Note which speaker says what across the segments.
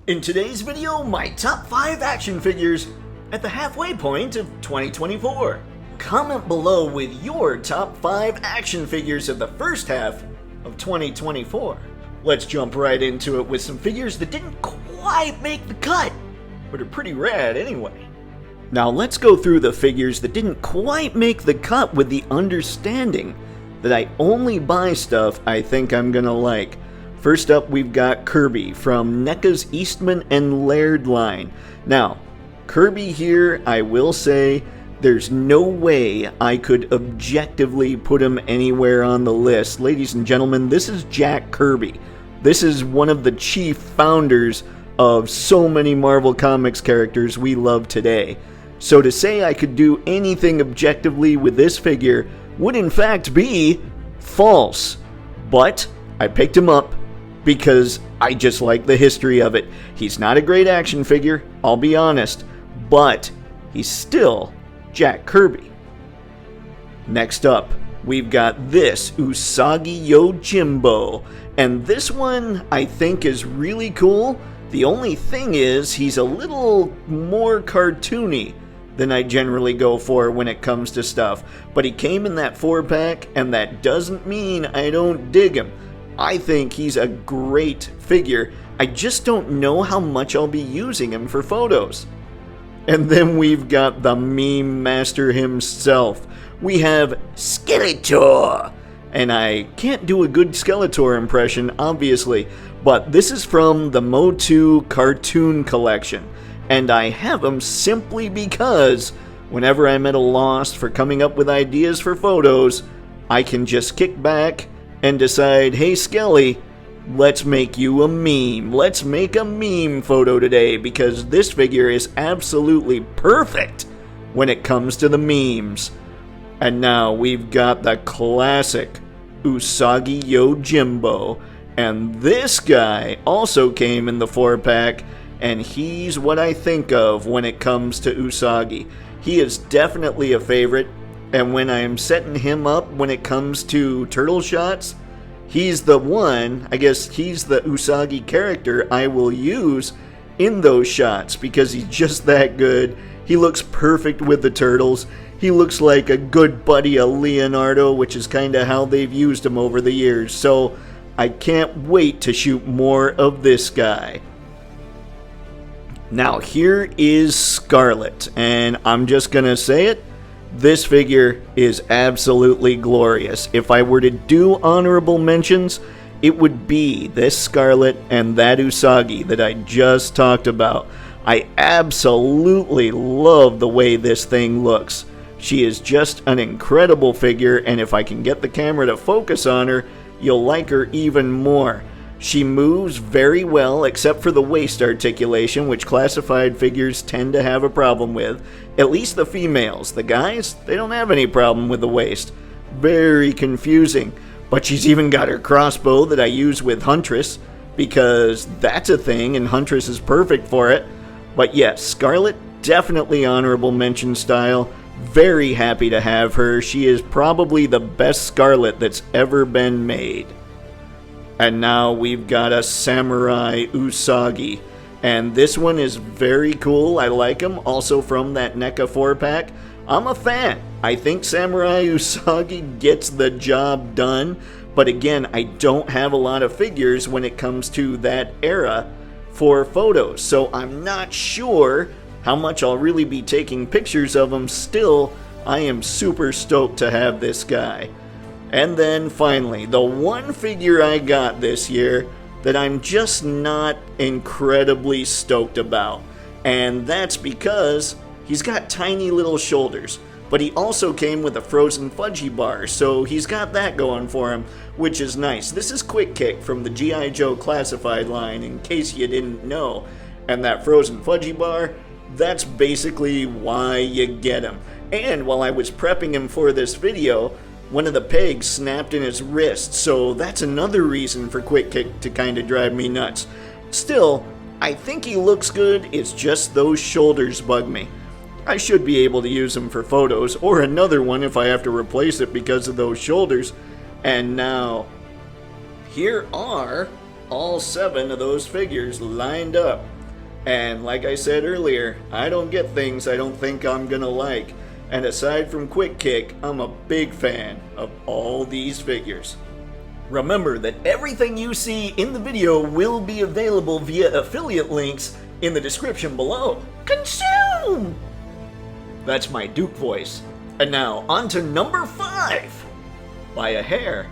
Speaker 1: In today's video, my top 5 action figures at the halfway point of 2024. Comment below with your top 5 action figures of the first half of 2024. Let's jump right into it with some figures that didn't quite make the cut, but are pretty rad anyway. Now let's go through the figures that didn't quite make the cut with the understanding that I only buy stuff I think I'm gonna like. First up, we've got Kirby from NECA's Eastman and Laird line. Now, Kirby here, I will say, there's no way I could objectively put him anywhere on the list. Ladies and gentlemen, this is Jack Kirby. This is one of the chief founders of so many Marvel Comics characters we love today. So to say I could do anything objectively with this figure would in fact be false. But I picked him up because I just like the history of it. He's not a great action figure, I'll be honest, but he's still Jack Kirby. Next up, we've got this Usagi Yojimbo, and this one I think is really cool. The only thing is he's a little more cartoony than I generally go for when it comes to stuff, but he came in that 4-pack, and that doesn't mean I don't dig him. I think he's a great figure. I just don't know how much I'll be using him for photos. And then we've got the meme master himself. We have Skeletor. And I can't do a good Skeletor impression, obviously, but this is from the MOTU cartoon collection. And I have him simply because whenever I'm at a loss for coming up with ideas for photos, I can just kick back and decide, hey Skelly, let's make you a meme. Let's make a meme photo today because this figure is absolutely perfect when it comes to the memes. And now we've got the classic Usagi Yojimbo. And this guy also came in the 4-pack, and he's what I think of when it comes to Usagi. He is definitely a favorite. And when I'm setting him up when it comes to turtle shots, he's the one, I guess he's the Usagi character I will use in those shots because he's just that good. He looks perfect with the turtles. He looks like a good buddy of Leonardo, which is kind of how they've used him over the years. So I can't wait to shoot more of this guy. Now here is Scarlett, and I'm just gonna say it. This figure is absolutely glorious. If I were to do honorable mentions, it would be this Scarlett and that Usagi that I just talked about. I absolutely love the way this thing looks. She is just an incredible figure, and if I can get the camera to focus on her, you'll like her even more. She moves very well, except for the waist articulation, which classified figures tend to have a problem with. At least the females. The guys, they don't have any problem with the waist. Very confusing. But she's even got her crossbow that I use with Huntress, because that's a thing, and Huntress is perfect for it. But yes, Scarlett, definitely honorable mention style. Very happy to have her. She is probably the best Scarlett that's ever been made. And now we've got a Samurai Usagi. And this one is very cool. I like him. Also from that NECA 4-pack. I'm a fan. I think Samurai Usagi gets the job done. But again, I don't have a lot of figures when it comes to that era for photos. So I'm not sure how much I'll really be taking pictures of him. Still, I am super stoked to have this guy. And then finally, the one figure I got this year that I'm just not incredibly stoked about. And that's because he's got tiny little shoulders, but he also came with a frozen fudgy bar, so he's got that going for him, which is nice. This is Quick Kick from the G.I. Joe Classified line, in case you didn't know. And that frozen fudgy bar, that's basically why you get him. And while I was prepping him for this video, one of the pegs snapped in his wrist, so that's another reason for Quick Kick to kind of drive me nuts. Still, I think he looks good, it's just those shoulders bug me. I should be able to use him for photos, or another one if I have to replace it because of those shoulders. And now, here are all 7 of those figures lined up. And like I said earlier, I don't get things I don't think I'm gonna like. And aside from Quick Kick, I'm a big fan of all these figures. Remember that everything you see in the video will be available via affiliate links in the description below. Consume! That's my Duke voice. And now, on to number 5! By a hair.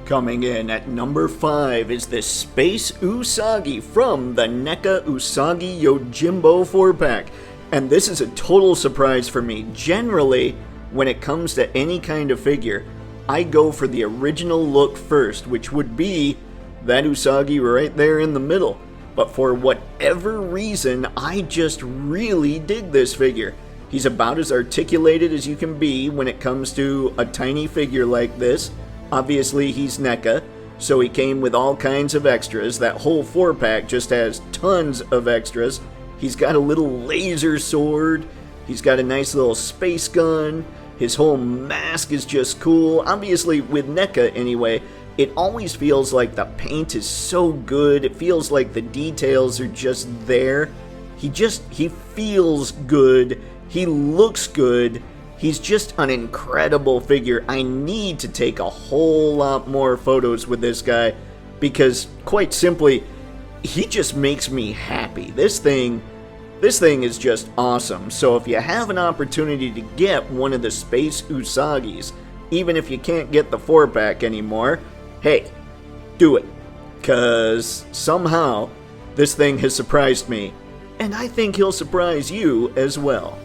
Speaker 1: Coming in at number 5 is the Space Usagi from the NECA Usagi Yojimbo 4-pack. And this is a total surprise for me. Generally, when it comes to any kind of figure, I go for the original look first, which would be that Usagi right there in the middle. But for whatever reason, I just really dig this figure. He's about as articulated as you can be when it comes to a tiny figure like this. Obviously, he's NECA, so he came with all kinds of extras. That whole 4-pack just has tons of extras. He's got a little laser sword. He's got a nice little space gun. His whole mask is just cool. Obviously, with NECA anyway, it always feels like the paint is so good. It feels like the details are just there. He feels good. He looks good. He's just an incredible figure. I need to take a whole lot more photos with this guy because, quite simply, he just makes me happy. This thing is just awesome. So if you have an opportunity to get one of the Space Usagis, even if you can't get the 4-pack anymore, hey, do it. Cause somehow this thing has surprised me, and I think he'll surprise you as well.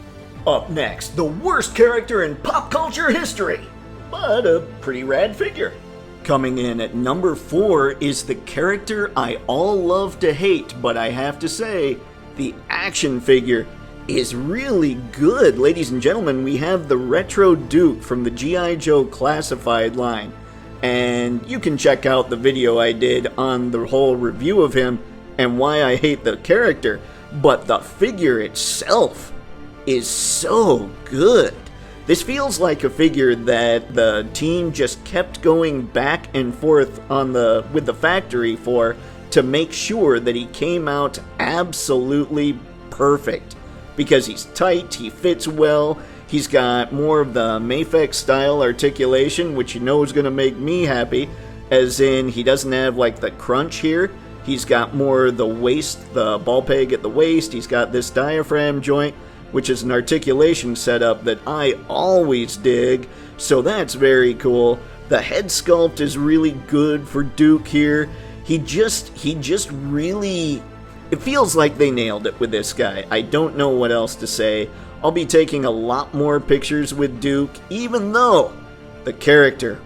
Speaker 1: Up next, the worst character in pop culture history, but a pretty rad figure. Coming in at number 4 is the character I all love to hate, but I have to say, the action figure is really good. Ladies and gentlemen, we have the Retro Duke from the G.I. Joe Classified line. And you can check out the video I did on the whole review of him and why I hate the character. But the figure itself is so good. This feels like a figure that the team just kept going back and forth with the factory to make sure that he came out absolutely perfect. Because he's tight, he fits well, he's got more of the MAFEX style articulation, which you know is going to make me happy, as in he doesn't have like the crunch here. He's got more the waist, the ball peg at the waist, he's got this diaphragm joint, which is an articulation setup that I always dig, so that's very cool. The head sculpt is really good for Duke here. He just really, it feels like they nailed it with this guy. I don't know what else to say. I'll be taking a lot more pictures with Duke, even though the character,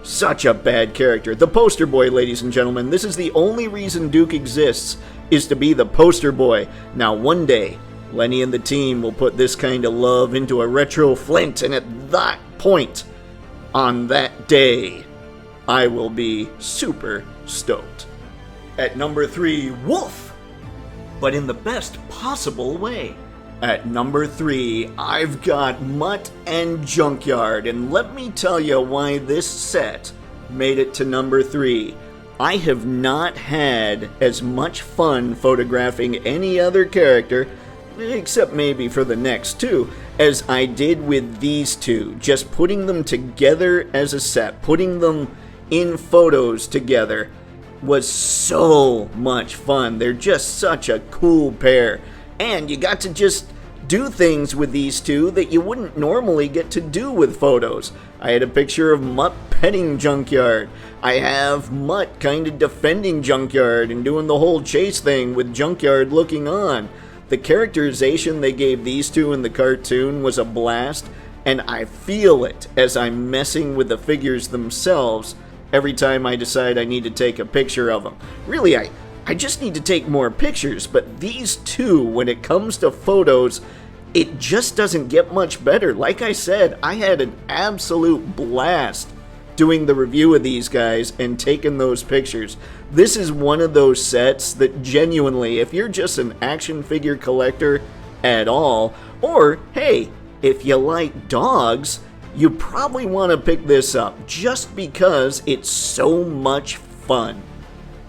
Speaker 1: such a bad character. The poster boy, ladies and gentlemen. This is the only reason Duke exists, is to be the poster boy. Now one day, Lenny and the team will put this kind of love into a retro Flint, and at that point, on that day, I will be super stoked. At number 3, Wolf, but in the best possible way. At number 3, I've got Mutt and Junkyard, and let me tell you why this set made it to number 3. I have not had as much fun photographing any other character, except maybe for the next 2, as I did with these 2. Just putting them together as a set, putting them in photos together was so much fun. They're just such a cool pair. And you got to just do things with these 2 that you wouldn't normally get to do with photos. I had a picture of Mutt petting Junkyard. I have Mutt kind of defending Junkyard and doing the whole chase thing with Junkyard looking on. The characterization they gave these 2 in the cartoon was a blast, and I feel it as I'm messing with the figures themselves every time I decide I need to take a picture of them. Really, I just need to take more pictures, but these 2, when it comes to photos, it just doesn't get much better. Like I said, I had an absolute blast doing the review of these guys and taking those pictures. This is one of those sets that genuinely, if you're just an action figure collector at all, or hey, if you like dogs, you probably want to pick this up just because it's so much fun.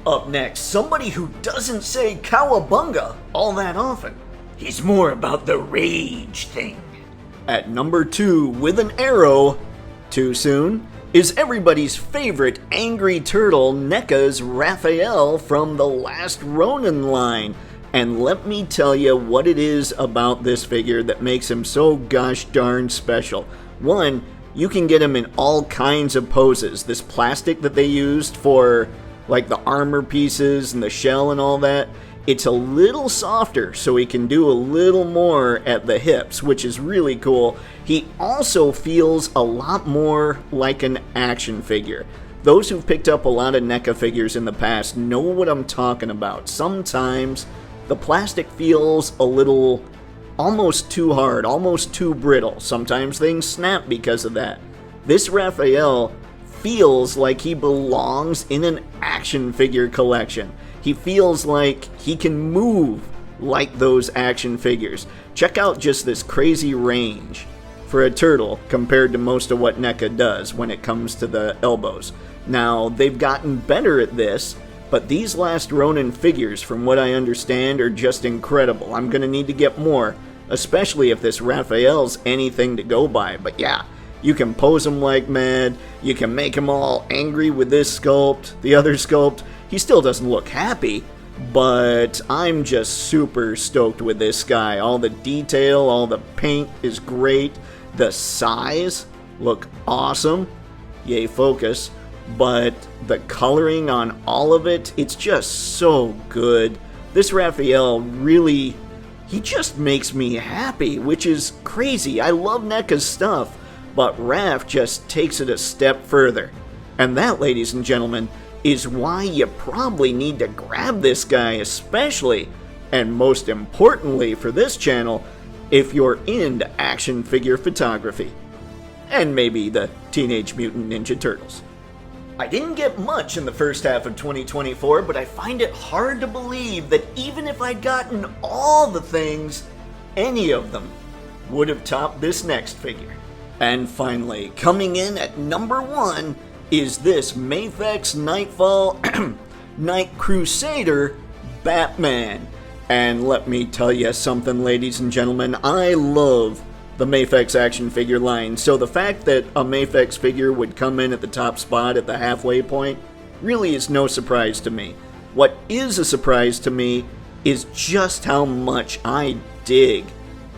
Speaker 1: Up next, somebody who doesn't say cowabunga all that often. He's more about the rage thing. At number 2 with an arrow, too soon, is everybody's favorite angry turtle, NECA's Raphael from the Last Ronin line. And let me tell you what it is about this figure that makes him so gosh darn special. One, you can get him in all kinds of poses. This plastic that they used for like the armor pieces and the shell and all that, it's a little softer, so he can do a little more at the hips, which is really cool. He also feels a lot more like an action figure. Those who've picked up a lot of NECA figures in the past know what I'm talking about. Sometimes the plastic feels a little almost too hard, almost too brittle. Sometimes things snap because of that. This Raphael feels like he belongs in an action figure collection. He feels like he can move like those action figures. Check out just this crazy range for a turtle compared to most of what NECA does when it comes to the elbows. Now, they've gotten better at this, but these Last Ronin figures, from what I understand, are just incredible. I'm gonna need to get more, especially if this Raphael's anything to go by. But yeah, you can pose him like mad, you can make him all angry with this sculpt, the other sculpt. He still doesn't look happy, but I'm just super stoked with this guy. All the detail, all the paint is great. The size look awesome. Yay, focus. But the coloring on all of it, it's just so good. This Raphael really, he just makes me happy, which is crazy. I love NECA's stuff, but Raph just takes it a step further. And that, ladies and gentlemen, is why you probably need to grab this guy, especially, and most importantly for this channel, if you're into action figure photography. And maybe the Teenage Mutant Ninja Turtles. I didn't get much in the first half of 2024, but I find it hard to believe that even if I'd gotten all the things, any of them would have topped this next figure. And finally, coming in at number 1 is this MAFEX Nightfall Night Crusader Batman. And let me tell you something, ladies and gentlemen, I love the MAFEX action figure line, so the fact that a MAFEX figure would come in at the top spot at the halfway point really is no surprise to me. What is a surprise to me is just how much I dig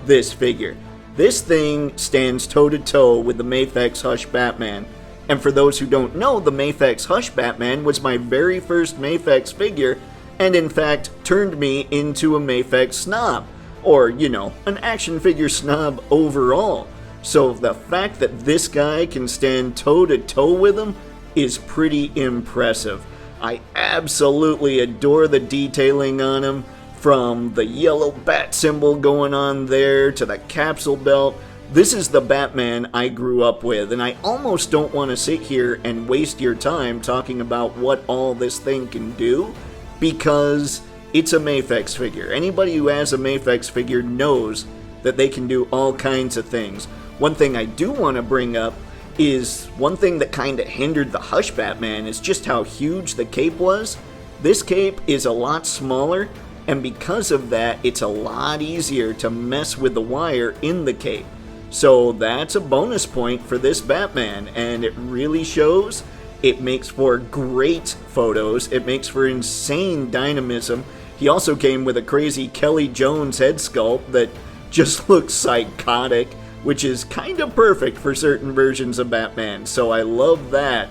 Speaker 1: this figure. This thing stands toe-to-toe with the MAFEX Hush Batman. And for those who don't know, the MAFEX Hush Batman was my very first MAFEX figure, and in fact turned me into a MAFEX snob. Or, you know, an action figure snob overall. So the fact that this guy can stand toe-to-toe with him is pretty impressive. I absolutely adore the detailing on him. From the yellow bat symbol going on there to the capsule belt. This is the Batman I grew up with, and I almost don't want to sit here and waste your time talking about what all this thing can do, because it's a MAFEX figure. Anybody who has a MAFEX figure knows that they can do all kinds of things. One thing I do want to bring up is one thing that kind of hindered the Hush Batman is just how huge the cape was. This cape is a lot smaller, and because of that, it's a lot easier to mess with the wire in the cape. So that's a bonus point for this Batman, and it really shows. It makes for great photos. It makes for insane dynamism. He also came with a crazy Kelly Jones head sculpt that just looks psychotic, which is kind of perfect for certain versions of Batman, so I love that.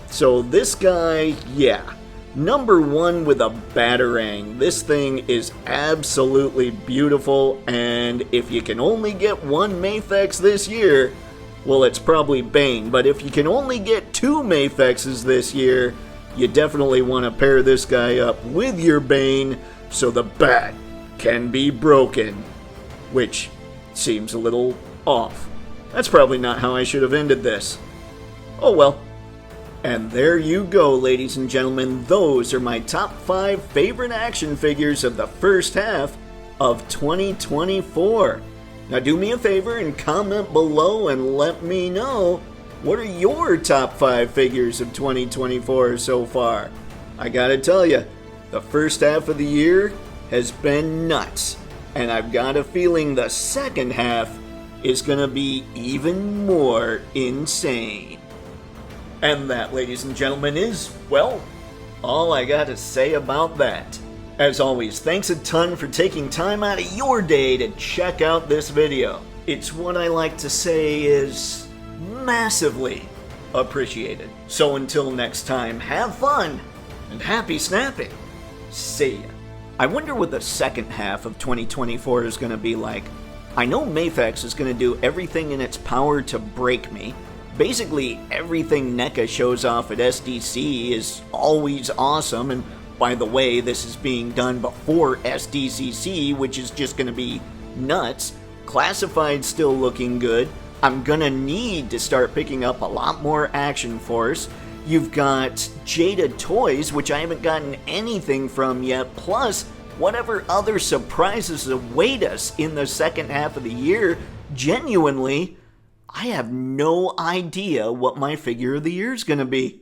Speaker 1: So this guy, yeah. Number 1 with a Batarang. This thing is absolutely beautiful, and if you can only get one MAFEX this year, well, it's probably Bane, but if you can only get 2 MAFEXs this year, you definitely want to pair this guy up with your Bane so the Bat can be broken, which seems a little off. That's probably not how I should have ended this. Oh well. And there you go, ladies and gentlemen. Those are my top 5 favorite action figures of the first half of 2024. Now do me a favor and comment below and let me know, what are your top 5 figures of 2024 so far? I gotta tell you, the first half of the year has been nuts, and I've got a feeling the second half is gonna be even more insane. And that, ladies and gentlemen, is, well, all I gotta say about that. As always, thanks a ton for taking time out of your day to check out this video. It's what I like to say is massively appreciated. So until next time, have fun and happy snapping. See ya. I wonder what the second half of 2024 is gonna be like. I know MAFEX is gonna do everything in its power to break me. Basically, everything NECA shows off at SDC is always awesome, and by the way, this is being done before SDCC, which is just gonna be nuts. Classified's still looking good. I'm gonna need to start picking up a lot more Action Force. You've got Jada Toys, which I haven't gotten anything from yet, plus whatever other surprises await us in the second half of the year. Genuinely, I have no idea what my figure of the year is gonna be.